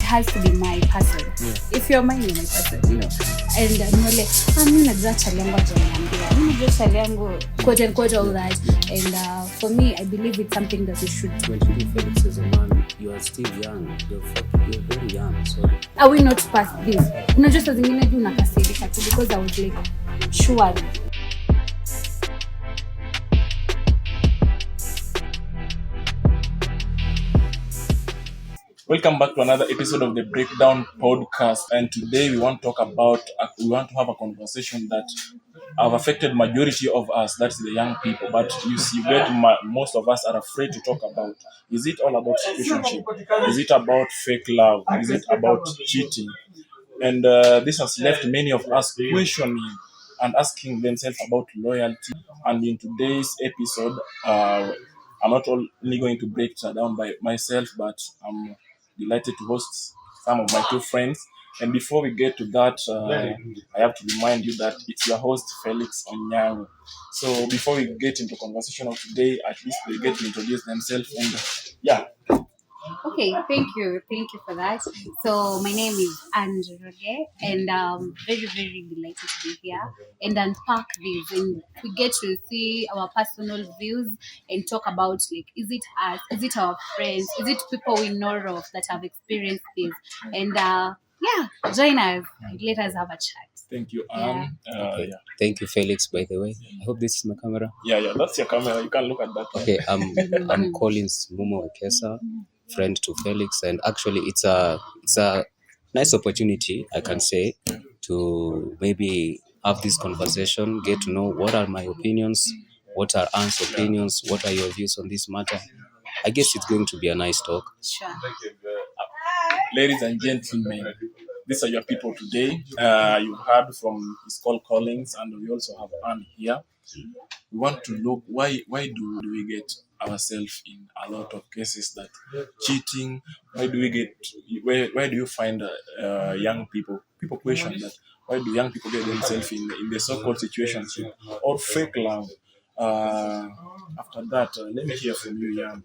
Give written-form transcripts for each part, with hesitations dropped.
has to be my person. If you're mine, you're my person, you know. And mimi najua chali yangu ajaniambia, mimi najua chali yangu, quote unquote, all that. And for me, I believe it's something that we should. When you Felix as a man, you are still young. You're very young. Sorry. Are we not past this? Unajua saa zingine juu nakasirika tu because I was like, sure. Welcome back to another episode of the Breakdown Podcast, and today we want to have a conversation that have affected majority of us, that's the young people. But you see, most of us are afraid to talk about. Is it all about situationship? Is it about fake love? Is it about cheating? And this has left many of us questioning and asking themselves about loyalty. And in today's episode, I'm not only going to break it down by myself, but I'm delighted to host some of my two friends. And before we get to that, I have to remind you that it's your host, Felix Onyango. So before we get into conversation of today, at least they get to introduce themselves. And yeah. Okay, thank you for that. So my name is Anne Njoroge, and very, very delighted to be here and unpack this, and we get to see our personal views and talk about, like, is it us, is it our friends, is it people we know of that have experienced this, and join us and let us have a chat. Thank you, Anne. Okay. Thank you, Felix, by the way. I hope this is my camera. Yeah, that's your camera. You can look at that. Okay, I'm Collins Mumo, friend to Felix, and actually it's a nice opportunity, I can say, to maybe have this conversation, get to know what are my opinions, what are Anne's opinions, what are your views on this matter. I guess it's going to be a nice talk. Sure. Ladies and gentlemen, these are your people today. You heard from his call Collins, and we also have Anne here. We want to look why do we get ourselves in a lot of cases that cheating? Why do you find young people question that? Why do young people get themselves in the so-called situationship or fake love? After that, let me hear from you, young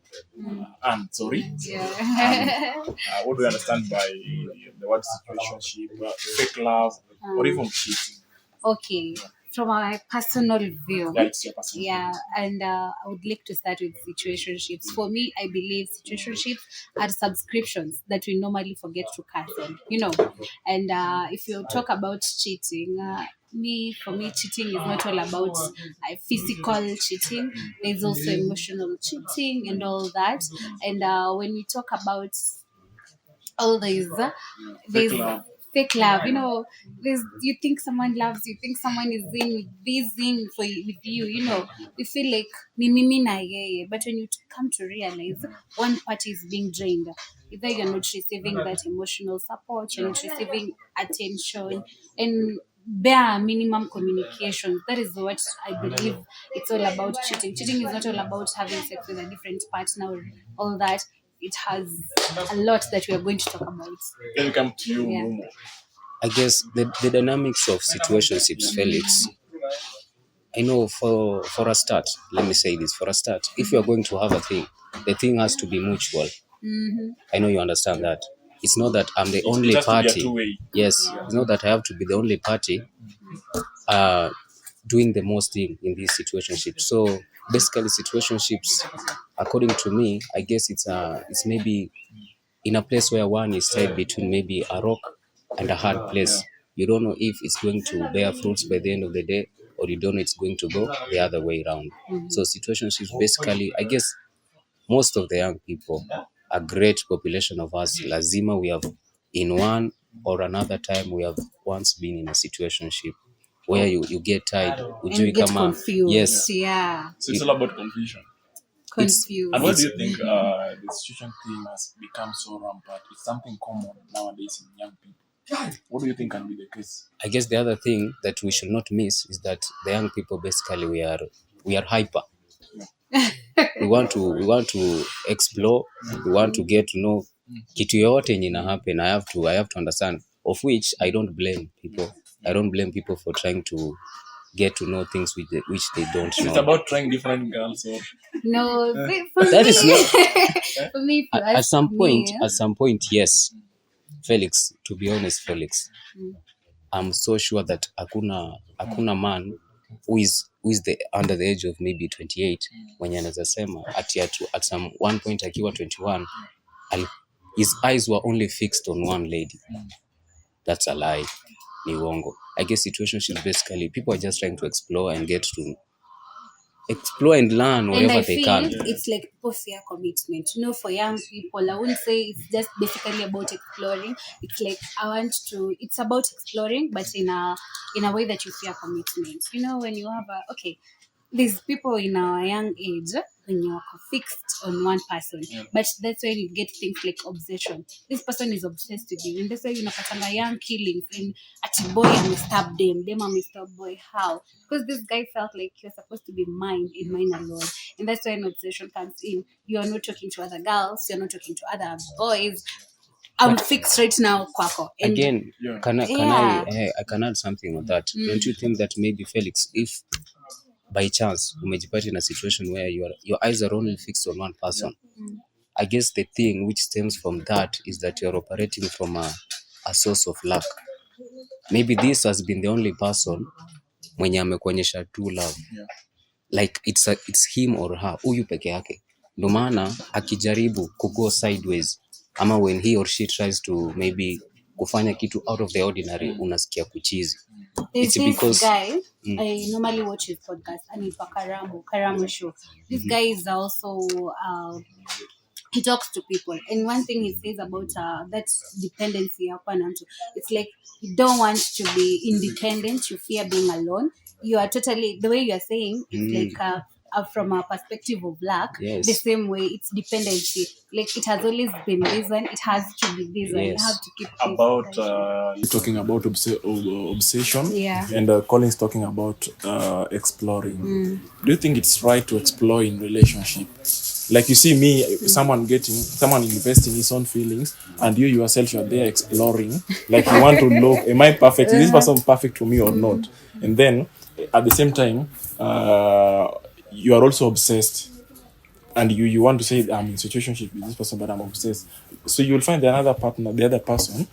Anne. Sorry. Yeah. What do you understand by the word situationship, fake love, or even cheating? Okay. From my personal view. Yeah, it's your personal view. And I would like to start with situationships. For me, I believe situationships are subscriptions that we normally forget to cancel, you know. And if you talk about cheating, for me, cheating is not all about physical cheating. There's also emotional cheating and all that. And when we talk about all these, there's fake love, you know. You think someone loves you, think someone is in with this thing with you, you know. We feel like mimi na yeye, but when you come to realize one party is being drained, either you're not receiving that emotional support, you're not receiving attention, and bare minimum communication. That is what I believe it's all about. Cheating is not all about having sex with a different partner or all that. It has a lot that we are going to talk about. Welcome to you, Mumo. I guess the dynamics of situationships, Felix, I know for a start, let me say this, for a start, if you are going to have a thing, the thing has to be mutual. Mm-hmm. I know you understand that. It's not that I'm the only party. Yes, it's not that I have to be the only party doing the most thing in this situationship. So basically, situationships, according to me, I guess it's maybe in a place where one is tied between maybe a rock and a hard place. You don't know if it's going to bear fruits by the end of the day, or you don't know it's going to go the other way around. Mm-hmm. So situationships, basically, I guess most of the young people, a great population of us, lazima, we have in one or another time, we have once been in a situationship where you get tied, and get confused. Yes. Yeah. So it's all about confusion. Confused. And what do you think the situation thing has become so rampant? It's something common nowadays in young people. What do you think can be the case? I guess the other thing that we should not miss is that the young people, basically, we are hyper. we want to explore. We want to get to know kitu yote yenye ina happen. I have to understand, of which I don't blame people. I don't blame people for trying to get to know things which they don't know. It's about trying different girls. Or... No, that is not. For me, at some point, yes. Felix, to be honest, Felix, I'm so sure that hakuna man who is under the age of maybe 28 mwenye anaweza sema at some one point akiwa 21 his eyes were only fixed on one lady. That's a lie. Ni uongo. I guess situationship basically people are just trying to explore and get to explore and learn whatever they can. It's like people fear commitment. For young people, I wouldn't say it's just basically about exploring. It's like it's about exploring, but in a way that you fear commitment. When you have these people in our young age, when you're fixed on one person, but that's when you get things like obsession. This person is obsessed with you, and that's why unapatanga young killings and at boy and stab them and stab boy. How? Because this guy felt like you're supposed to be mine and mine alone, and that's when obsession comes in. You are not talking to other girls, you're not talking to other boys. I'm fixed right now, kwako. And again, I can add something on that. Don't you think that maybe Felix, if by chance umejipata in a situation where your eyes are only fixed on one person, I guess the thing which stems from that is that you're operating from a source of luck. Maybe this has been the only person mwenye amekuonyesha true love. Like it's him or her, huyu peke yake. Ndio maana akijaribu kugo sideways ama when he or she tries to maybe kufanya kitu out of the ordinary, unasikia kuchizi. It's because guy, I normally watch his podcast, and it's Karamo show. This guy is also he talks to people, and one thing he says about that dependency it's like you don't want to be independent, you fear being alone. You are totally, the way you are saying, it's like from a perspective of luck, the same way it's dependency. Like it has always been this one, it has to be this one. You have to keep about talking about obsession, and Collins talking about exploring. Do you think it's right to explore in relationship? Like you see me, someone investing his own feelings, and you yourself, you're there exploring. Like you want to look, am I perfect? Is this person perfect for me or not? And then at the same time, you are also obsessed, and you want to say I'm in situationship with this person, but I'm obsessed. So you will find the other person,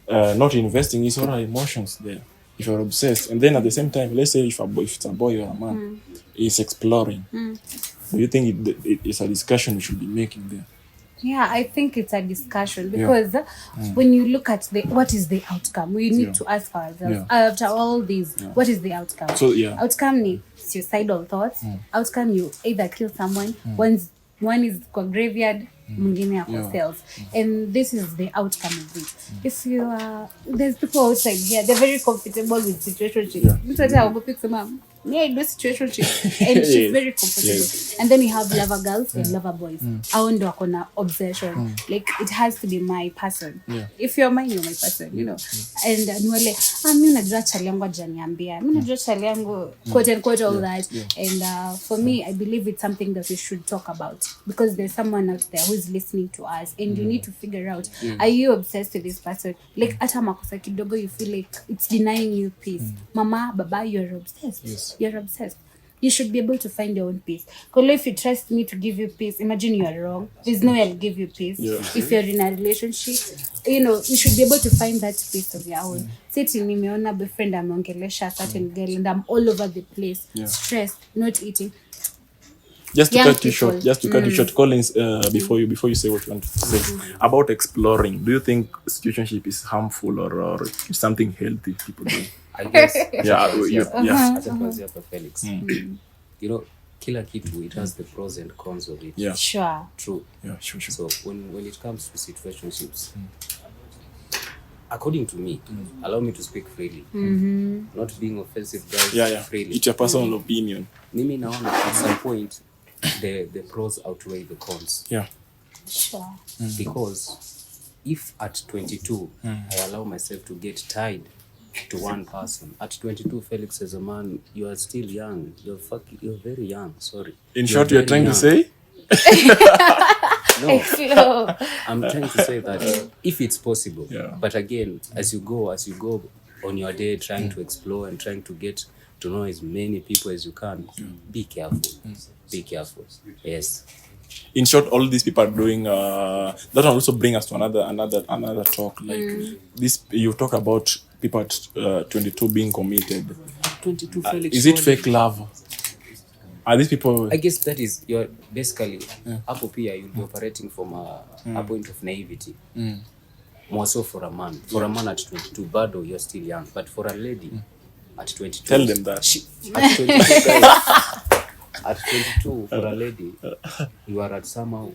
not investing his own emotions there. If you're obsessed, and then at the same time, let's say if it's a boy or a man, is exploring. Do you think it's a discussion we should be making there? Yeah, I think it's a discussion because when you look at what is the outcome, we need to ask ourselves after all this, what is the outcome? So outcome ni suicidal thoughts. Outcome, you either kill someone, one is kwa graveyard, mwingine yako cells, and this is the outcome of it. If you there's people outside here, they're very comfortable with situationship. I do situationship, and she's very comfortable. And then you have lover girls and lover boys. Hao ndo wako na obsession. Like it has to be my person. If you're mine, you're my person, And niwele, mimi najua chali yangu hajaniambia. Mimi najua chali yangu quote and quote all that. And for me, I believe it's something that we should talk about because there's someone out there who is listening to us, and you need to figure out, are you obsessed with this person? Like hata makosa kidogo, you feel like it's denying you peace. Mama, baba, you're obsessed. You're obsessed. You should be able to find your own peace. Because if you trust me to give you peace, imagine you are wrong. There's no way I'll give you peace. If you're in a relationship, you should be able to find that peace of your own. Sitting, nimeona boyfriend ameongelesha certain girl, and I'm all over the place, stressed, not eating. Just to cut you short, Collins, before you say what you want to say about exploring, do you think situationship is harmful or something healthy people do? I guess. Felix. Kila kitu, it has the pros and cons of it. Sure. True. Sure. So when it comes to situationships, according to me, allow me to speak freely, not being offensive, guys. Freely. It's your personal opinion. Mimi naona at some point the pros outweigh the cons. Sure. Because if at 22 I allow myself to get tied to one person, at 22, Felix, as a man, you are still young. You're very young. Sorry. In short, you're trying to say? No, I'm trying to say that if it's possible, but again, as you go on your day, trying to explore and trying to get to know as many people as you can, be careful. Be careful. Yes. in short, all these people are doing that will also bring us to another talk. Like this, you talk about people at 22 being committed. 22 Felix. Is it fake love? Are these people? I guess that is you're basically hapo pia you'll be operating from a point of naivety. More so for a man. For a man at 22, bado you're still young. But for a lady at 22, Tell them that. At 22, guys, at 22, for a lady, you are at somehow,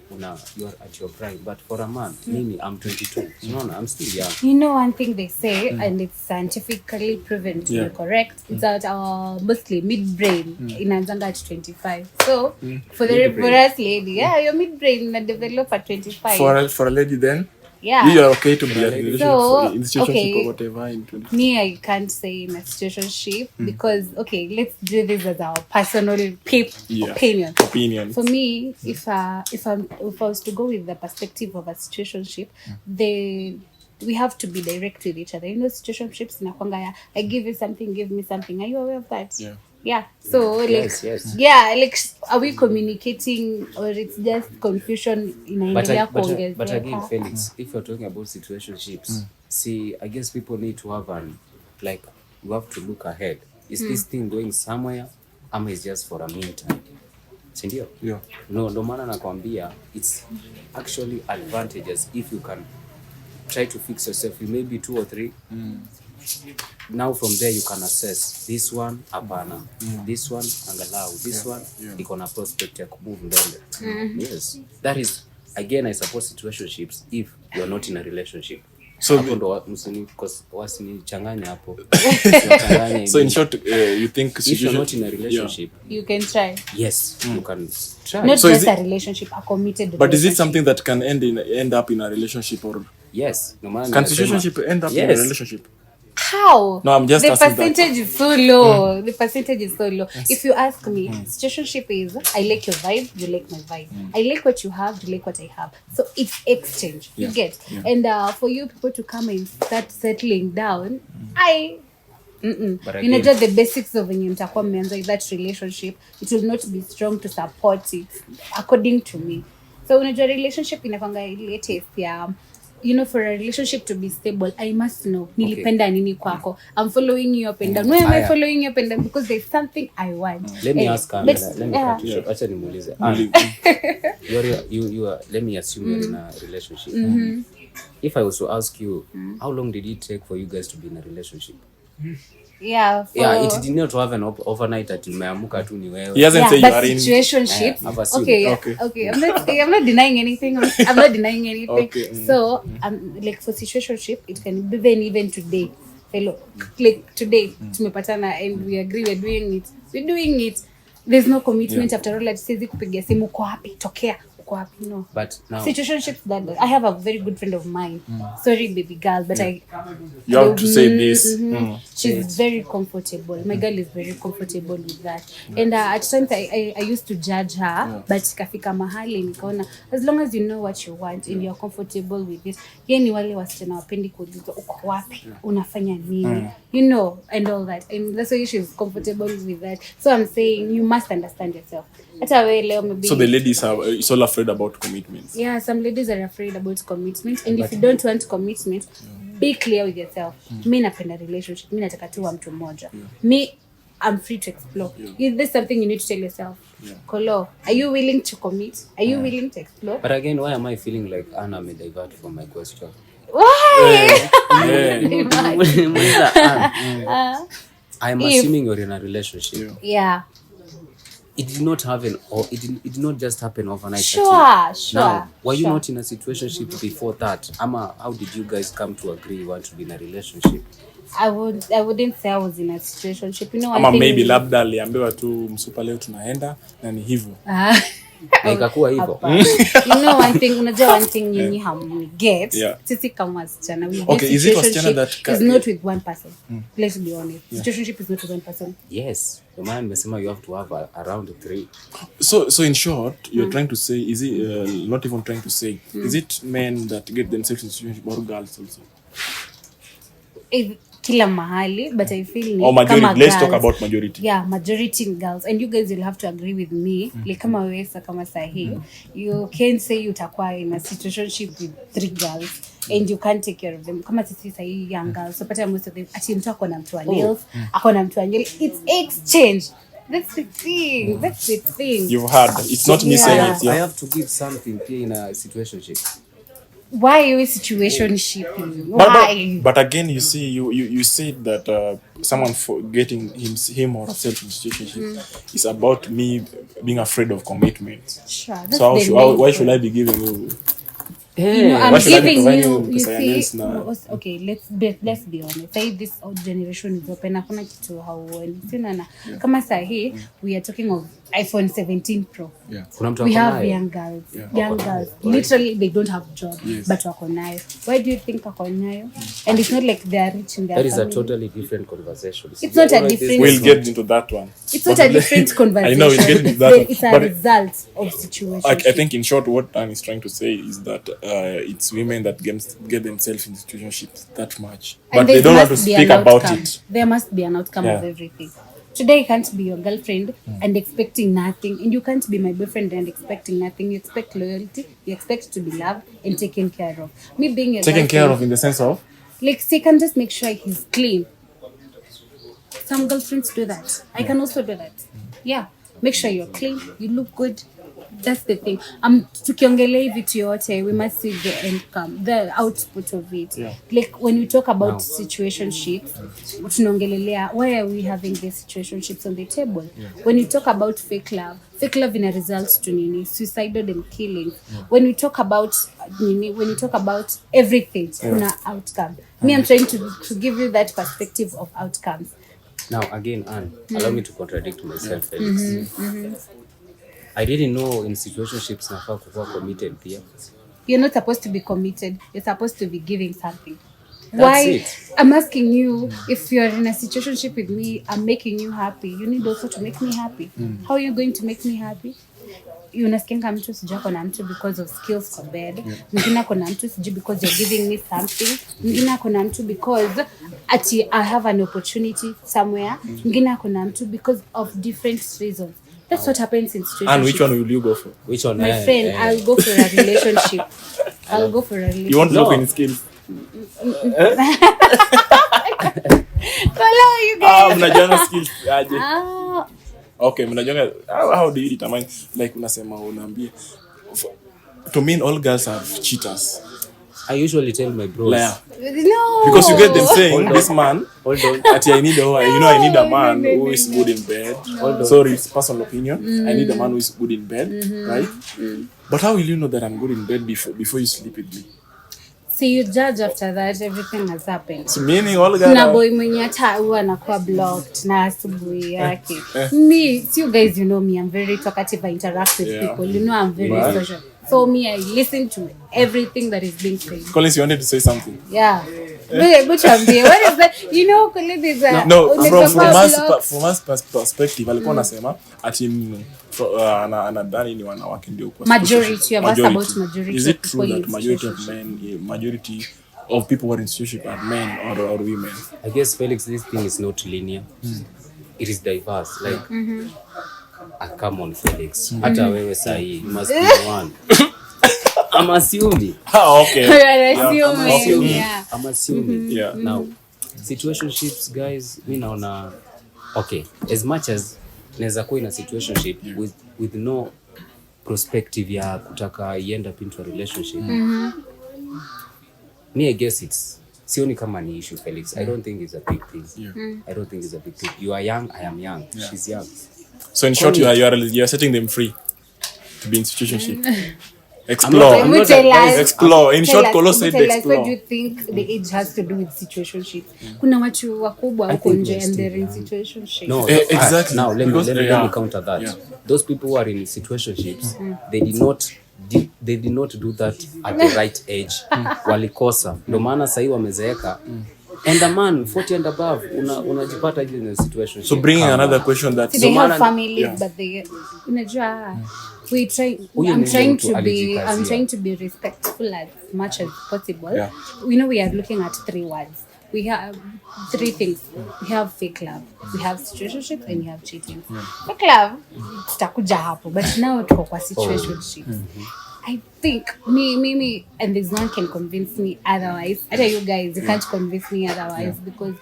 you are at your prime. But for a man, meaning I'm 22. No, I'm still young. You know one thing they say, and it's scientifically proven to be correct, it's that mostly midbrain inaanzanga at 25. So for us lady, your midbrain na develop at 25. For a lady then? Yeah. You are okay to be a relationship So, in situationship okay. or whatever in 25. Me, I can't say in a situationship because let's do this as our personal opinion. For me, if I was to go with the perspective of a situationship, we have to be direct with each other. You know, situationships inakwanga I give you something, give me something. Are you aware of that? Yeah. So Yes. like are we communicating or it's just confusion inaendelea kuongezeka? But again, Felix, if you're talking about situationships, see, I guess people need to have you have to look ahead. Is this thing going somewhere? Ama is just for a meantime? Sindio? Yeah. No maana nakwambia, it's actually advantageous if you can try to fix yourself. You may be 2 or 3. Now from there you can assess this one hapana, this one angalau, this one iko na prospect ya kumove mbele. Yes, that is again I support situationships if you are not in a relationship. So ndo wasinichanganya hapo. So in short, you think if you're not in a relationship, you can try. Yes, you can try. Not so just a relationship, a committed but relationship. Is it something that can end up in a relationship or? Yes, no matter. Can situationship end up in a relationship? How? No, I'm just the asking percentage is so low. The percentage is so low. Yes. If you ask me, situationship is I like your vibe, you like my vibe. I like what you have, you like what I have. So it's exchange. You get. And for you people to come and start settling down, you know, just the basics of when you that relationship, it will not be strong to support it, according to me. So when a relationship inakwanga latest, you know, for a relationship to be stable, I must know nilipenda nini kwako. I'm following you up and down. Why am I following you up and down? Because there's something I want. Let me ask let me acha nimuulize. Let me assume you're in a relationship. If I was to ask you, how long did it take for you guys to be in a relationship? It did not have an overnight that umeamuka tu ni wewe. He hasn't said you are in situationships. Okay. I'm not denying anything. I'm not denying anything. Okay. So, like for situationship, it can be even today. Hello, like today, tumepatana and we agree we're doing it. There's no commitment after all. Like siwezi kupigia simu uko wapi? Tokea. No. But now situationships that I have a very good friend of mine. Sorry, baby girl, but you have to say this. She's very comfortable. My girl is very comfortable with that. And at times I used to judge her, but kafika mahali nikaona as long as you know what you want and you're comfortable with it. Yeye ni wale wasichana wapendi kuulizwa uko wapi, unafanya nini, you know, and all that. And that's why she's comfortable with that. So I'm saying you must understand yourself. So the ladies are all afraid about commitments. Yeah, some ladies are afraid about commitment, and if you don't want commitment, be clear with yourself. Me napenda relationship, me nataka tu wa mtu mmoja. Me, I'm free to explore. Is this something you need to tell yourself? Kolo, are you willing to commit? Are you willing to explore? But again, why am I feeling like Anna may divert from my question? Why? I'm assuming you're in a relationship. Yeah. It did not happen, or it did not just happen overnight. Sure. Now, were you not in a situationship before that? Ama, how did you guys come to agree you want to be in a relationship? I wouldn't say I was in a situationship. You know, ama maybe labda aliambiwa tu msupa leo tunaenda na ni hivyo. Ikakuwa hivyo. You know one thing nyinyi hamget. Sisi kama wasichana we situationship is not with one person. Let's be honest. Situationship is not with one person. Yes. The man mesema you have to have around 3. So in short, you're trying to say, is it not even trying to say, is it men that get themselves in situationship or girls also? kila mahali, but I feel Or majority, kama let's girls, talk about majority. Yeah, majority girls, and you guys will have to agree with me. Like kama wewe kama sahi, you can't say utakuwa in a situationship with 3 girls and you can't take care of them. Kama sisi sahi young girls, so pata most of them ati mtu ako na mtu wa nails, ako na mtu wa nails, it's exchange. That's the thing. That's the thing. You've heard. It's not me saying it. I have to give something here in a situationship. Why are you situationshipping? Why? But again, you see, you said that someone for getting him or herself in situationship is about me being afraid of commitment. Sure. So why should I be giving you? I'm giving you. You see, now? okay. Let's be honest. Say this old generation is open. Hakuna kitu hauoni. Sina kama sahi we are talking of iPhone 17 Pro. Yeah. We have young girls. Young girls. Literally, they don't have job, but wako nayo. Why do you think wako nayo? And it's not like they are rich in their That is family. a totally different conversation. It's not a different. We'll get into that one. It's not a different conversation. I know we'll get into that. It's a result of situation. I think in short, what Anne is trying to say is that it's women that get themselves in situationships that much, but And they there don't want to must be speak an about outcome. it. There must be an outcome of everything. Today you can't be your girlfriend and expecting nothing, and you can't be my boyfriend and expecting nothing. You expect loyalty, you expect to be loved and taken care of. Me being your Taken care girlfriend, of in the sense of like say, can just make sure he's clean. Some girlfriends do that. I can also do that. Yeah, make sure you're clean, you look good. That's the thing. Tukiongelea vitu yote, we must see the income, the output of it. Like when we talk about situationships, tunaongelelea why are we having these situationships on the table? When you talk about fake love in a results to nini, suicidal and killing. When we talk about nini, when you talk about everything, kuna outcome. Me, I'm trying to give you that perspective of outcomes. Now again, Anne, allow me to contradict myself, Felix. I didn't know in situationships nafaa kuwa committed pia. You're not supposed to be committed. You're supposed to be giving something. That's Why? it. I'm asking you, if you're in a situationship with me, I'm making you happy. You need also to make me happy. How are you going to make me happy? Unasikianga mtu sijui ako na mtu because of skills for bed. Mwingine ako na mtu sijui because you're giving me something. Mwingine ako na mtu because I have an opportunity somewhere. Mwingine ako na mtu because of different reasons. That's what happens in situationship. And which one will you go for? Which one? My friend, I'll go for a relationship. I'll go for a relationship. You want to look in skills? Hello, you guys. Mnajuanga skills aje? Ah, Okay, mnajuanga how do you determine, like unasema unaambia to mean all girls are cheaters. I usually tell my bros. Liar. no. Because you get them saying this man Hold on. that I need a man who is good in bed. Sorry, it's personal opinion. I need a man who is good in bed, right? But how will you know that I'm good in bed before you sleep with me? See, you judge after that, everything has happened. So meaning all girls Na boy mwenye hata huwa anakuwa blocked na asubuhi yake. Me, you guys, you know me, I'm very talkative, I interact with people. You know I'm very social. So me, I listen to everything that is being said. Collins, you wanted to say something? Yeah. What is that? You know, Collins is a... No, from us perspective, alikuwa anasema ati anadhani ni wanawake ndio kwa Majority, you have asked about majority. Is it of true people that in majority of people who are in situationship are men or women? I guess, Felix, this thing is not linear. It is diverse. Like, come on, Felix. Hata wewe sahi, you must be one. I'm assuming. Okay. I'm assuming. Yeah. Now, situationships, guys, we naona, okay, as much as naweza kuwa in a situationship with no perspective ya kutaka end up into a relationship. Me, I guess it's sioni kama ni issue, Felix. I don't think it's a big thing. I don't think it's a big thing. You are young, I am young. She's young. So in short, you are setting them free to be in situationship. Explore. Explore. In short, Kolo said explore. What do you think the age has to do with situationship? Kuna watu wakubwa huko nje and they're in situationship. No, exactly. Now let me counter that. Yeah. Those people who are in situationships, they did not do that at the right age. Walikosa. Ndio maana sasa wamezeeka. And a man 40 and above unajipata in a situation. So bringing another question that they have families, but they unajua I'm trying to be respectful as much as possible. We know we are looking at 3 words. we have three things. We have fake love, we have situationships, and we have cheating. Fake love, tutakuja hapo, but now tuko kwa situationships. I think me, and there's no one can convince me otherwise. I tell you guys, you can't convince me otherwise because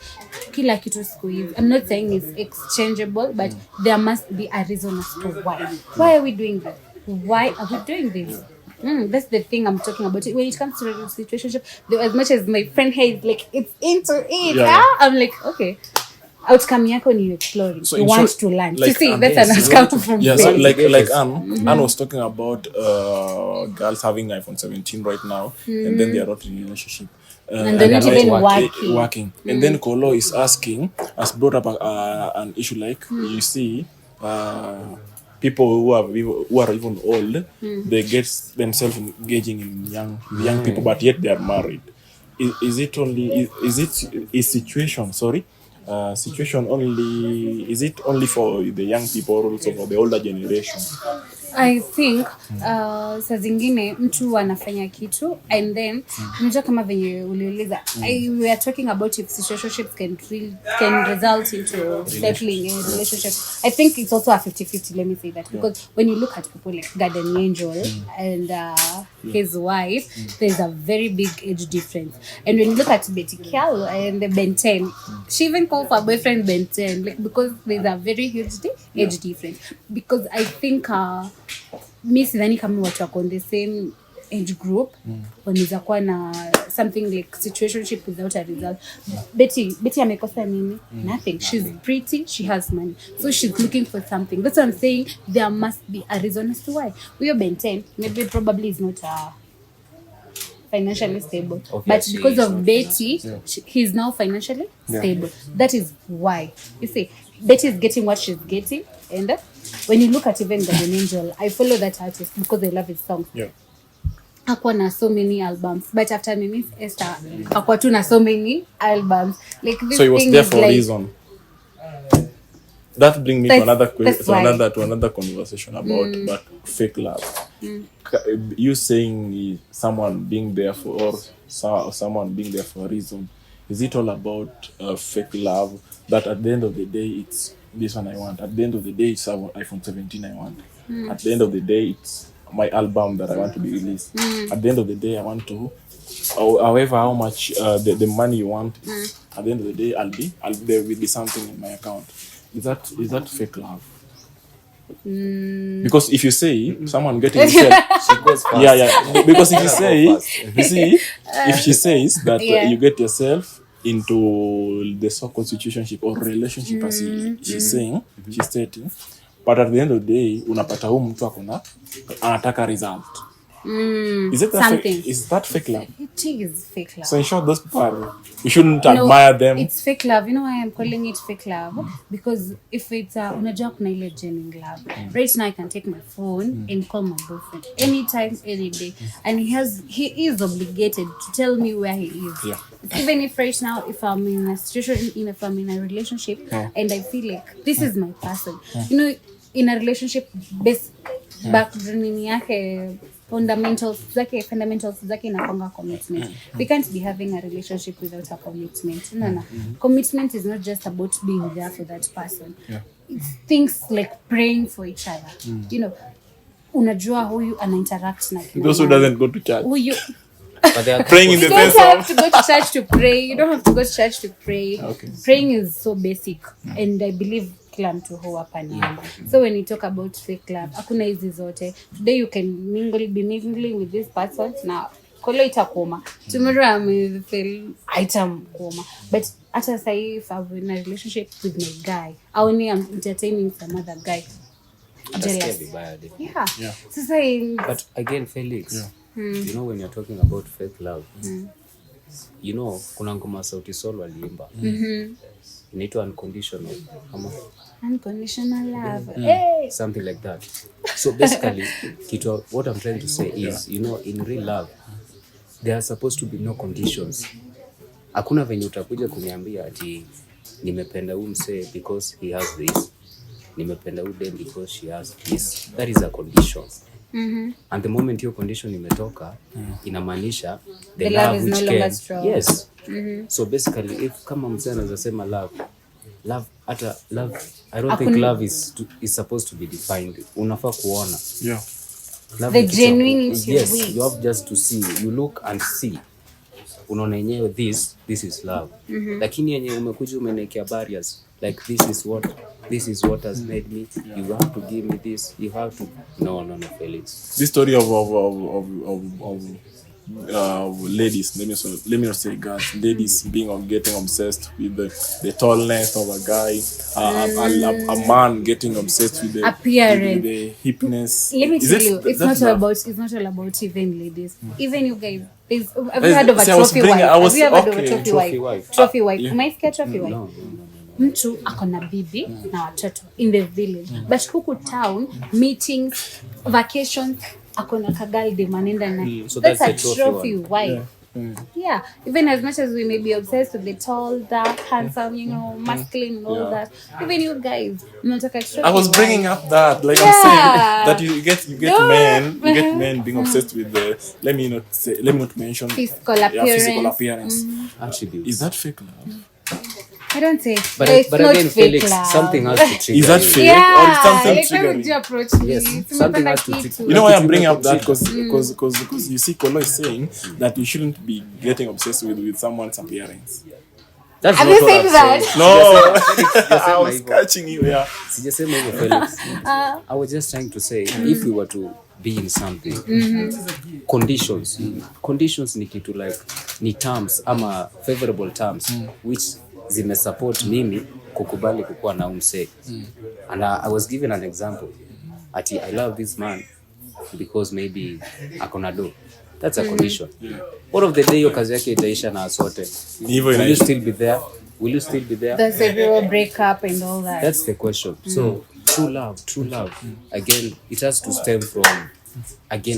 kila kitu siku hizi. I'm not saying it's exchangeable, but there must be a reason as to why. Why are we doing this? Why are we doing this? That's the thing I'm talking about. When it comes to a situationship, as much as my friend here is like, it's into it. I'm like, okay. Outcome yako ni exploring. So you want to learn. Like, see, that's an outcome from me. So like Anne was talking about girls having iPhone 17 right now, and then they are not in a relationship. And they're not even working. And then Kolo is asking, has brought up an issue like, you see, people who are even old, they get themselves engaging in young people, but yet they are married. Situation only, is it only for the young people or also for the older generation? I think saa zingine mtu anafanya kitu and then unajua kama venye uliuliza we are talking about if situationships can result into settling in a relationship. I think it's also a 50-50, let me say that, because when you look at people like Garden Angel and his wife, there's a very big age difference. And when you look at Betty Cal and the Ben 10, she even calls her boyfriend Ben 10, like, because there's a very huge age difference. Because I think mi sidhani kama watu wako on the same age group wanaweza kuwa na something like situationship without a result. Betty amekosa nini? Nothing. She's pretty, she has money, so she's looking for something. That's what I'm saying. There must be a reason as to why. Huyo Ben 10 maybe probably is not financially stable, but because of Betty, he's now financially stable. That is why, you see, Betty is getting what she's getting. And when you look at even Garden Angel, I follow that artist because I love his songs. Akwa na so many albums, but after Mimi Esther, akwa tu na so many albums. Like this, so he was there for a reason. That brings me to another conversation about fake love. You saying someone being there for someone being there for a reason. Is it all about fake love that at the end of the day it's this one I want? At the end of the day it's iPhone 17 I want. At the end of the day it's my album that I want to be released. At the end of the day I want to, however how much the money you want, at the end of the day there will be something in my account. Is that fake love? Because if you say someone getting himself, because if you say, you see, if she says that you get yourself into the so-called situationship or relationship, as she's saying, she's stating, but at the end of the day, unapata huyu mtu akona anataka result. Is that fake love? It is fake love. So in short, those people, we shouldn't admire them. It's fake love. You know why I'm calling it fake love? Because if it's unajua kuna ile genuine love. Right now I can take my phone and call my boyfriend anytime, any day, and he is obligated to tell me where he is. Even if right now, if I'm in a situation, if I'm in a relationship, and I feel like this is my person, you know, in a relationship, best background yake, fundamentals zake inakonga commitment. We can't be having a relationship without a commitment. No. Commitment is not just about being there for that person. It's things like praying for each other. You know, unajua huyu ana interact na kina. Those who doesn't go to church. Huyu praying in the sense of, you don't have to go to church to pray. You don't have to go to church to pray. Praying is so basic, and I believe kila mtu huwa hapa ni. So when you talk about fake love, hakuna hizi zote. Today you can be mingling with this person, now kolo itakoma. Tomorrow I feel itakoma. But hata say if I'm in a relationship with my guy, I only am entertaining some other guy. Jealous. So saying, but again, Felix, you know, when you're talking about fake love, you know, kuna ngoma Sauti Sol waliimba. Inaitwa unconditional love. Something like that. So basically, what I'm trying to say is, you know, in real love, there are supposed to be no conditions. Hakuna venye utakuja kuniambia ati nimependa huyu msee because he has this. Nimependa huyu dem because she has this. That is a condition. And the moment hiyo condition imetoka, inamaanisha The love is no which longer can, strong. yes. So basically, if kama mzee anaweza sema love, I don't think love is supposed to be defined. Unafaa kuona. Yeah. Love The genuinity yes, of it. you have just to see. You look and see. Unaona yenyewe this is love. Lakini yenye umekuja umenekea barriers like this is what has made me, you have to give me this, you have to no Felix. This story of ladies, let me not say girls, ladies getting obsessed with the tallness of a guy, a man getting obsessed with the appearance, with the hipness. Let me tell you, it's not all about even ladies. Even you guys, have you heard of a trophy wife? Have you ever heard of a trophy wife? Trophy wife. Umeisikia trophy wife? No. Mtu akona bibi na watoto in the village, but huku town meetings, vacations, akona kagalde manenda na So that's that's a a trophy trophy wife. Yeah, even as much as we may be obsessed with the tall, dark, handsome, masculine and all that, even you guys, mnataka trophy I was bringing wife. up that, like Yeah. I'm saying, that you get No. men being obsessed with the let me not mention Physical physical appearance. appearance. Actually, Is that fake love? I don't say. but it's but not again, fake Felix, love. something has to trigger. Is that you. fake? Yeah, Or is something like why would triggering? you approach me? Yes, Tumepanda something has to kitu. trigger. You know why I'm Like, bringing up that? trigger. Because you see Kolo is saying that you shouldn't be getting obsessed with someone's appearance. That's Have not you what said I've that? said. No, I was catching you. Yeah. Sijasema hivyo, Felix. I was just trying to say, if we were to be in something, conditions ni kitu like ni terms ama favorable terms which zimesupport mimi kukubali kukuwa na umse. And I was given an example. I love this man because maybe akona do. That's a condition. What of the day hiyo kazi yake itaisha na asote? Will you still be there? Will you still be there? Does everyone break up and all that? That's the question. So true love, again, it has to stem from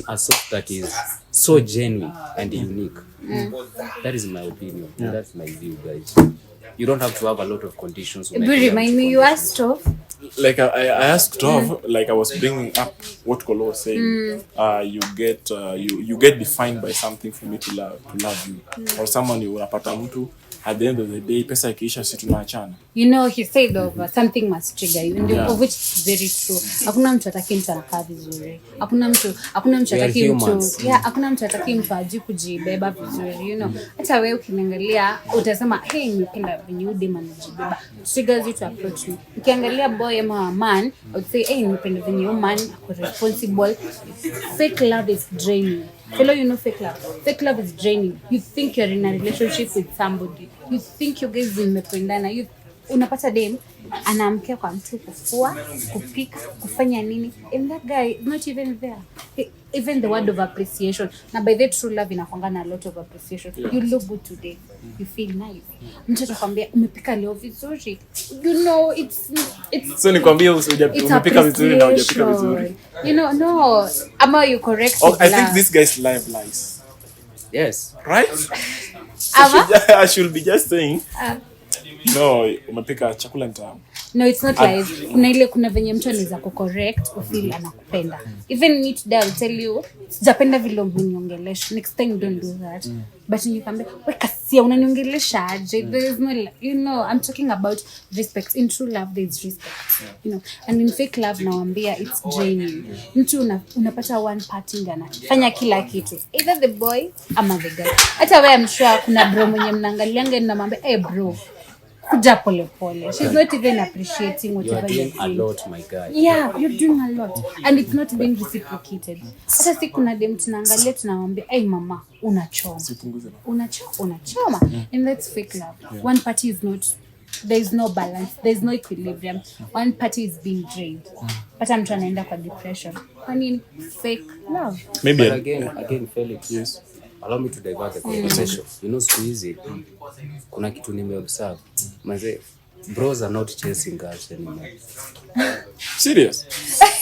a source that is so genuine and unique. That is my opinion. That's my view, guys. You don't have to have a lot of conditions. But remind me, you asked of. Like I asked of, like I was bringing up what Kolo was saying. You get defined by something for me to love you, or someone you unapata mtu. At the end of the day, pesa ikiisha si tunaachana. He said of something must trigger you, and of which is very true. Hakuna mtu ataki mtu anakaa vizuri. Hakuna mtu ataki mtu. Yeah, hakuna mtu ataki mtu aje kujibeba vizuri, Hata wewe ukiniangalia utasema, "Hey, nimependa venye dem anajibeba." Triggers you to approach me. Ukiangalia boy ama man, I would say, "Hey, nimependa venye man ako responsible." Fake love is draining. Fellow, fake love. Fake love is draining. You think you're in a relationship with somebody. You think you guys mmependana. Unapata dem anaamkia kwa mtu kufua, kupika, kufanya nini, and that guy is not even there. Even the word of appreciation. Na by the true love inakuanga na a lot of appreciation. You look good today. You feel nice. Mtu atakwambia umepika leo vizuri. It's So nikwambie umepika vizuri na hujapika vizuri. No. Ama you correct. I think this guy's life lies. Yes. Right? I should be just saying. No, umepika chakula nitamu. No, it's not like kuna venye mtu anaweza kucorrect ufeel anakupenda. Even me today I'll tell you, sijapenda vile uniongelesha. Next time don't do that. But you can be, wewe kasia unaniongelesha aje? There is no, I'm talking about respect. In true love there is respect. And in fake love nawaambia it's draining. Mtu unapata one party anafanya kila kitu. Either the boy ama the girl. Hata wewe I'm sure kuna bro mwenye mnaangalianga na mwambie, "Hey bro, kuja pole pole." She's not even appreciating whatever you're doing. A lot, my guy. Yeah, you're doing a lot. And it's not being reciprocated. Hata si kuna dem tunaangalia tunamwambia, "Hey mama, unachoma." Unachoma. And that's fake love. One party is not, there is no balance, there is no equilibrium. One party is being drained. But I'm trying to end up with depression. I mean, fake love. Maybe But again, Felix. Yes. Allow me to divert the conversation. Siku hizi kuna kitu nimeobserve. Manze, bros are not chasing girls anymore. Serious,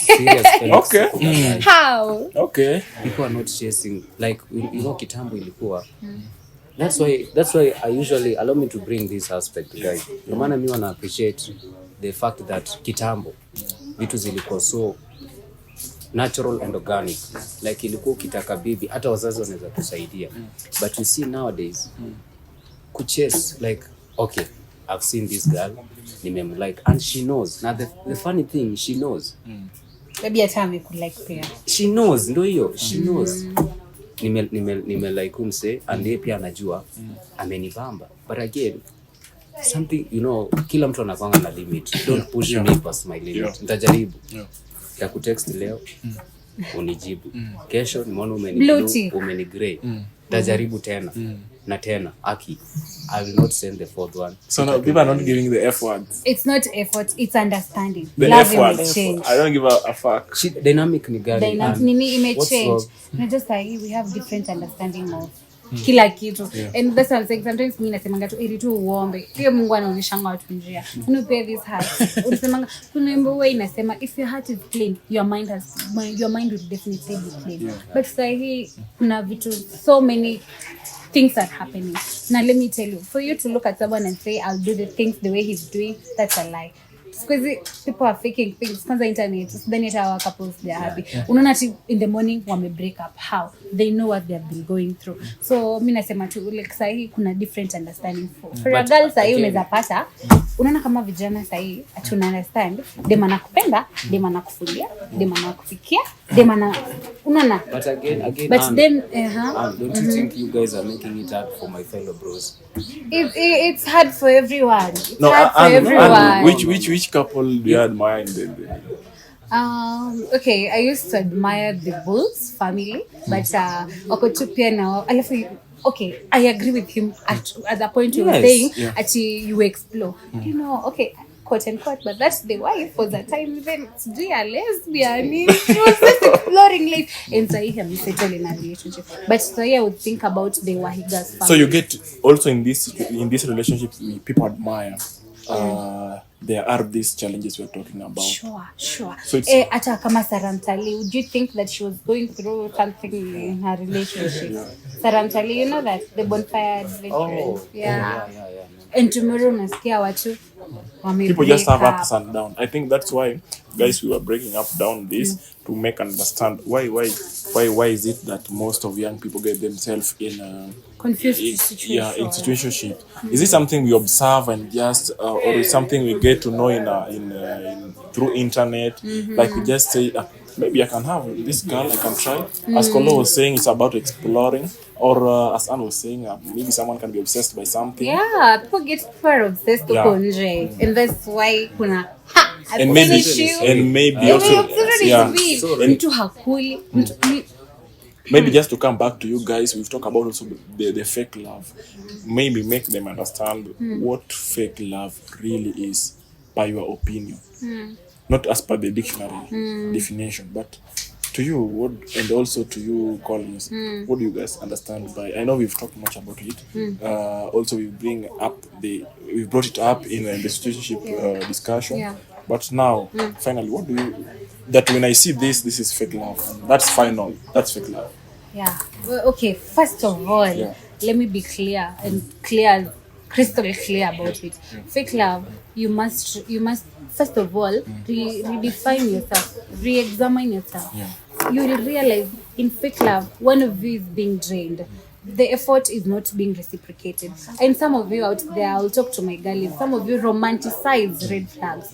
Felix. Okay. How? Okay. People are not chasing like kitambo ilikuwa. That's why I usually allow me to bring this aspect, guys. No maana mimi wana appreciate the fact that kitambo vitu zilikuwa so natural and organic. Like ilikuwa ukitaka bibi hata wazazi wanaweza kusaidia. But you see nowadays kuchase like okay, I've seen this girl, nimemlike and she knows. Now the funny thing, she knows. Maybe a time we could like pair. She knows, ndio hiyo, she knows. Nime like umse and yeye pia anajua amenibamba. But again, something, you know, kila mtu anakuanga na limit. Don't push me past my limit. Nitajaribu. Nitakutext leo unijibu. Kesho nimeona umenigrey. Nitajaribu tena. Na tena aki, I will not send the fourth one. So now people are not giving the F words. It's not effort, it's understanding. The Love F words. change. I don't give a fuck. Dynamic ni gani? Dynamic nini ime change. Na just like we have different understanding of kila kitu. And that's what I'm saying. Sometimes mimi nasemanga tu ili tu uombe. Pia Mungu anaonyeshanga watu njia. Unipe this heart. Unasemanga kuna mbo inasema if your heart is clean, your mind will definitely be clean. But sahi kuna vitu, so many things are happening. Now let me tell you, for you to look at someone and say I'll do the things the way he's doing, that's a lie. Because people are faking things. Kwanza internet, then it our couples they are happy. Unaona in the morning wame break up. How? They know what they have been going through. So mimi nasema tu like sahi kuna different understanding for a girl sahi unaweza pata. Unaona kama vijana sahi atuna understand dem anakupenda, dem anakufulia, dem anakufikia, dem ana unaona. But again but then don't you think you guys are making it hard for my fellow bros? It's hard for everyone. It's No, hard for everyone. Which couple do you admire in the okay, I used to admire the Bulls family, but wako tu pia na alafu okay, I agree with him at the point you were saying you explore. You know, okay, quote unquote, but that's the wife for the time then do a lesbian. She was just exploring life and so he settled in a relationship. But so I would think about the Wahigas family. So you get also in this relationship people admire there are these challenges we're talking about. Sure. So it's ata kama Saramtali, would you think that she was going through something in her relationship? Saramtali, you know that the bonfire adventure. Yeah. And tomorrow nasikia watu people just have ups and downs. I think that's why guys we were breaking up down this to make understand why is it that most of young people get themselves in confused situations. Yeah, in situationship. Is it something we observe and just or is something we get to know in through internet? Like we just say maybe I can have this girl, I can try. As Kolo was saying, it's about exploring. Or as Anne was saying, maybe someone can be obsessed by something. Yeah, people get super obsessed with konje, and that's why kuna and maybe also mtu hakuli. Maybe just to come back to you guys, we've talked about also the fake love. Maybe make them understand what fake love really is by your opinion. Not as per the dictionary definition, but to you, what, and also to you, Collins, what do you guys understand by? I know we've talked much about it. Also, we brought it up in the situationship discussion. Yeah. But now, finally, what do you? That when I see this is fake love. That's final. That's fake love. Yeah. Well, okay. First of all, let me be crystal clear about it. Fake love. You must first of all redefine yourself, re-examine yourself. You will realize in fake love, one of you is being drained. The effort is not being reciprocated. And some of you out there, I'll talk to my girlies, some of you romanticize red flags.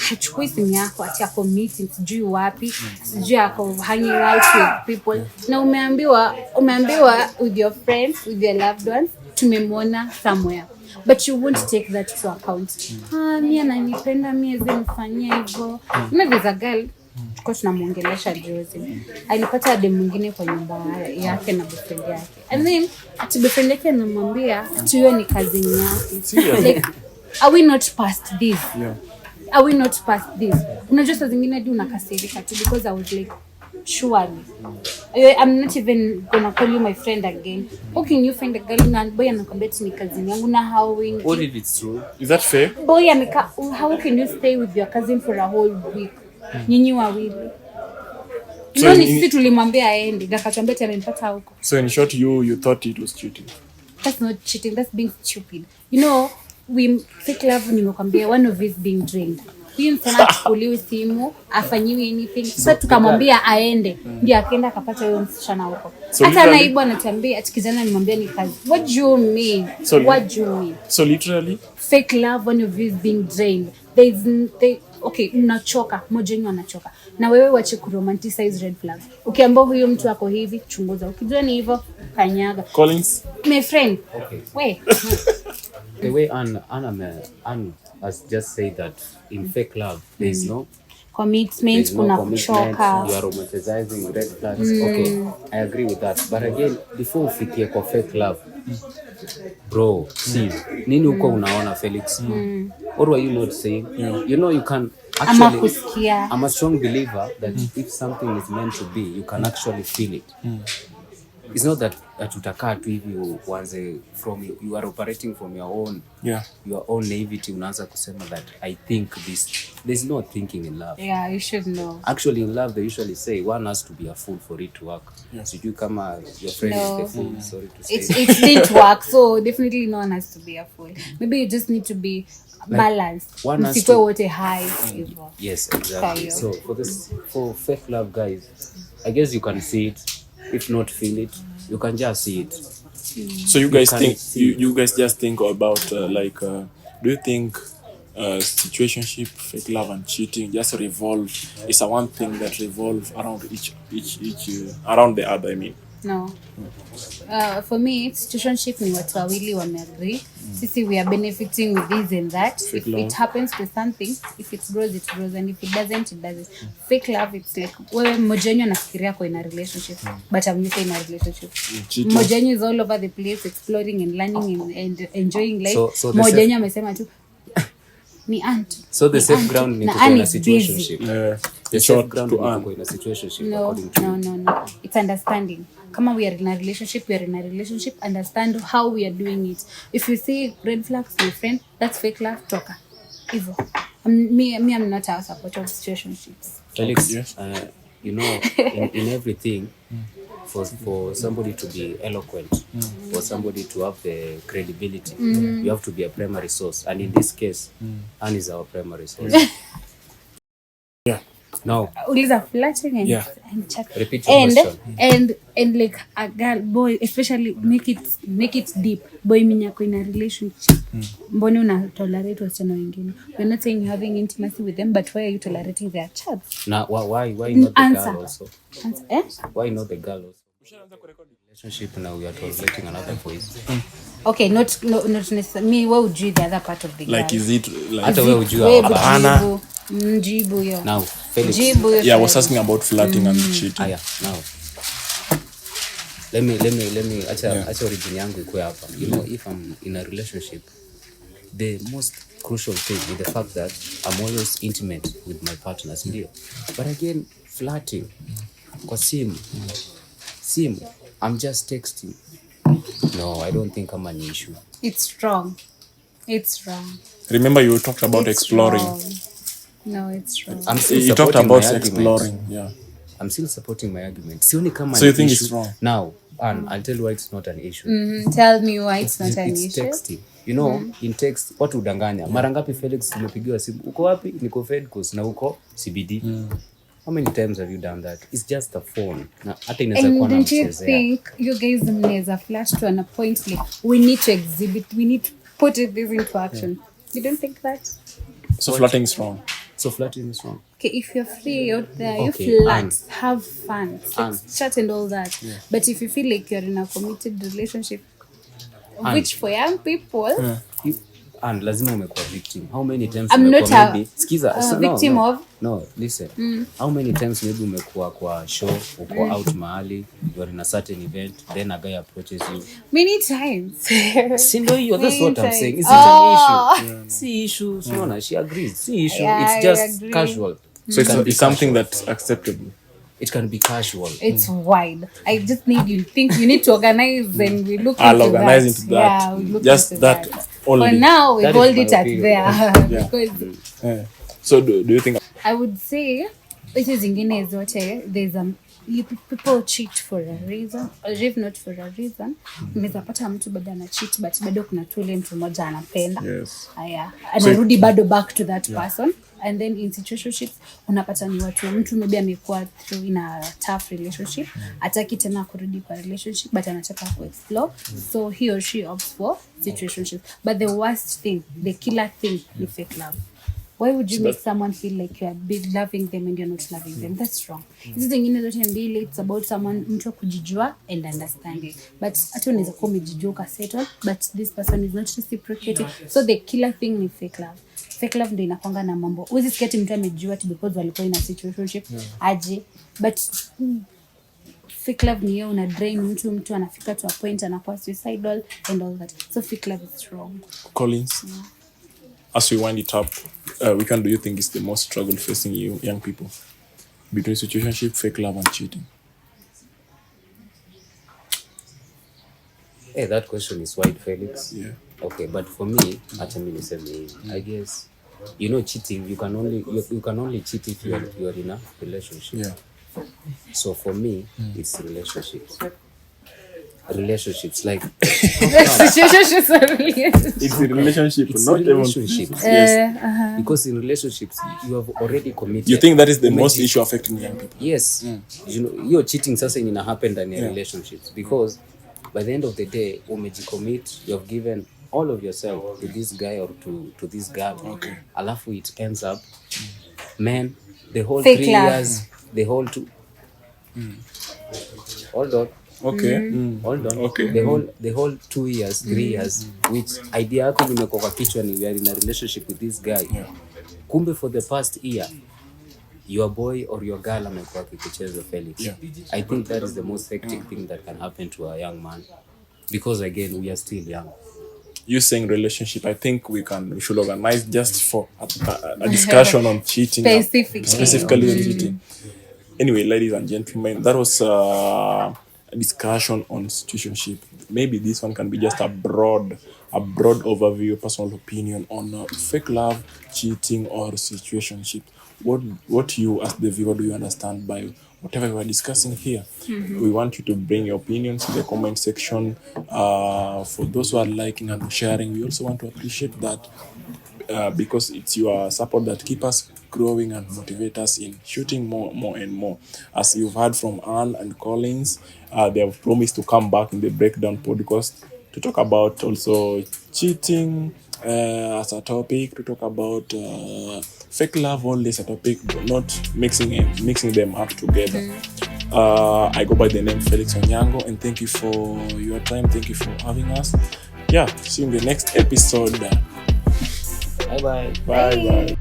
Hachukui simu yako ati ako meeting sijui wapi, sijui ako hanging out with people. Na umeambiwa with your friends, with your loved ones, tumemwona somewhere. But you won't take that to account. Mimi ananipenda, mimi nifanyia hivyo. Maybe there's a girl tuko tunamuongelesha juzi. Alipata dem mwingine kwa nyumba yake na boyfriend yake. And then boyfriend yake anamwambia hiyo ni cousin yake. Like, are we not past this? Yeah. Are we not past this? Unajua saa zingine hadi unakasirika tu because I was like surely I'm not even gonna call you my friend again. How can you find a girl and boy anakwambia ni cousin yangu na how wingi? What if it's true? Is that fair? Boy how can you stay with your cousin for a whole week? Nyinyi wawili. So sisi tulimwambia aende, akatuambia ati amempata huko. So in short you thought it was cheating. That's not cheating, that's being stupid. You know, we fake love nimekwambia one of is being drained. huyu msichana achukuliwe simu, afanyiwe anything. Sasa tukamwambia aende, ndio akaenda akapata huyo msichana huko. Hata naibu anatuambia ati kijana nimwambia ni kazi. What do you mean? What do you mean? So literally fake love when you're being drained. Okay, unachoka, moja wenu anachoka. Na wewe wache kuromanticize red flags. Ukiambia huyo mtu ako hivi, chunguza. Ukijua ni hivyo, kanyaga. Collins, my friend. Okay. Wait. The way Anne has just said that in fake love there is no commitment, kuna kuchoka. You are romanticizing red flags. Okay, I agree with that. But again, before ufikie kwa fake love, bro, see, nini uko unaona Felix? What were you not saying? You know you can actually, I'm a strong believer that if something is meant to be, you can actually feel it. It's not that utakaa tu hivi uanze from you are operating from your own naivety, unaanza kusema that I think this. There's no thinking in love. Yeah, you should know. Actually in love they usually say one has to be a fool for it to work. So you kama your friend is the fool, sorry to say. It didn't work, so definitely no one has to be a fool. Maybe you just need to be balanced. One has to what a high. Yes, exactly. So for fake love guys, I guess you can see it. If not feel it, you can just see it. So you guys think you guys just think about do you think situationship, fake love and cheating just revolve is a one thing that revolve around each around the other, I mean? No. For me, situationship ni watu wawili wameagree. Sisi we are benefiting with this and that. If it happens to something, if it grows, it grows, and if it doesn't, it doesn't. Fake love, it's like wewe mmoja wenu anafikiria kwa in a relationship, but I'm not in a relationship. Mmoja wenu is all over the place exploring and learning and enjoying life. Mmoja wenu amesema tu ni aunt. So the safe ground ni kuwa in a situationship. The safe ground ni kuwa in a situationship. No. It's understanding. Kama we are in a relationship, understand how we are doing it. If you see red flags, my friend, that's fake love, toka. Evil. I'm not a supporter of situationships. Felix, you know, in everything, for somebody to be eloquent, for somebody to have the credibility, you have to be a primary source. And in this case, Anne is our primary source. No. Uliza flirting and chat. Repeat your question. And like a girl, boy, especially make it deep. Boy minyako in a relationship. Mbona una tolerate wasichana wengine? We're not saying you're having intimacy with them, but why are you tolerating their chats? Now, why not the girl also? Answer. Why not the girl also? Relationship now we are tolerating another voice. Okay, not necessarily. Me, what would you the other part of the girl? Like is it like Hata wewe ujua hapana. Mjibu yo. Now, Felix. Yeah, I was asking about flirting and cheating. Now. Let me acha origin yangu ikuwe hapa. You know, if I'm in a relationship, the most crucial thing is the fact that I'm always intimate with my partners, ndio. But again, flirting kwa simu, I'm just texting. No, I don't think I'm an issue. It's strong. Remember you talked about exploring. No, it's wrong. You talked about exploring. Yeah. I'm still supporting my argument. Sioni kama so you think issue. It's wrong? Now, Anne, I'll tell you why it's not an issue. Tell me why it's not an issue. It's texting. You know, in text, watu udanganya. Mara ngapi Felix tumepigiwa simu? Uko wapi? Niko Fedcoast na uko CBD. How many times have you done that? It's just a phone. Na hata inaweza kuwa na mchezea. And don't you think you guys mnaweza flash to an point like we need to exhibit, we need to put this into action. You don't think that? So flirting is wrong. Okay, if you're free out there, you flirt, have fun, chat and all that. Yeah. But if you feel like you're in a committed relationship, which for young people, and lazima umekuwa victim. How many times I'm not a victim of? No, listen. How many times maybe umekuwa kwa show, uko out mahali, you're in a certain event, then a guy approaches you? Many times. Sindo hiyo, that's what I'm saying. Is it an issue? See issue. Siona, she agrees. See issue. Yeah, it's just casual. So it's something that's acceptable. It can be casual. It's wide. I just need you need to organize and we look I'll organize into that. Yeah, we look just into that only. For now, we hold it at there. Because So do you think? I would say it is zingine zote there's people cheat for a reason or if not for a reason. Unaweza pata mtu bado ana cheat but bado kuna tule mtu mmoja anapenda. Yes. Haya, anarudi bado back to that person. And then in situationships unapata ni watu mtu maybe amekuwa through in a tough relationship, ataki tena kurudi kwa relationship but anataka ku explore, so he or she opts for situationship. But the worst thing, the killer thing is fake love. Why would you make someone feel like you are big loving them and you're not loving them? That's wrong. Hizi zingine zote mbili, it's about someone mtu kujijua and understanding. But hata unaweza kuwa umejijua ukasettle, but this person is not reciprocating. So the killer thing ni fake love. Fake love ndio inakwanga na mambo. Huwezi sikia ati mtu amejua ati because walikuwa in a situationship aje. But fake love ni una drain mtu anafika to a point anakuwa suicidal and all that. So fake love is wrong. Collins, as we wind it up, which one do you think is the most struggle facing you young people between situationship, fake love, and cheating? Hey, that question is wide, Felix. Yeah. Okay, but for me, I guess, cheating, you can only cheat if you are in a relationship. Yeah. So for me, it's relationships. Relationships, like Situationships are really It's a relationship, it's not relationships. Yes. Because in relationships, you have already committed. You think that is the most issue affecting young people? Yes. You're cheating sasa ina happen in your relationships, because by the end of the day, commit, you have given all of yourself to this guy or to this girl. Okay. Alafu it ends up, man, the whole Fake 3 love. years, the whole 2. Hold on. Okay. Hold on. Okay. The whole 2 years, 3 years, which idea yako imekuwa kwa kichwa ni we are in a relationship with this guy. Yeah. Kumbe for the past year, your boy or your girl amekuwa kikucheza, Felix. Yeah. I think that is the most hectic thing that can happen to a young man, because again, we are still young. You saying relationship, I think we should organize just for a discussion on cheating. Specifically on cheating. Anyway, ladies and gentlemen, that was a discussion on situationship. Maybe this one can be just a broad overview, personal opinion on fake love, cheating, or situationship. What you as the viewer do you understand by whatever we are discussing here? We want you to bring your opinions in the comment section. For those who are liking and sharing, we also want to appreciate that, because it's your support that keep us growing and motivate us in shooting more and more. As you've heard from Anne and Collins, they have promised to come back in the Breakdown podcast to talk about also cheating as a topic, to talk about fake love, all this a topic, but not mixing them up together. I go by the name Felix Onyango, and thank you for your time. Thank you for having us. Yeah, see you in the next episode. Bye-bye. Bye.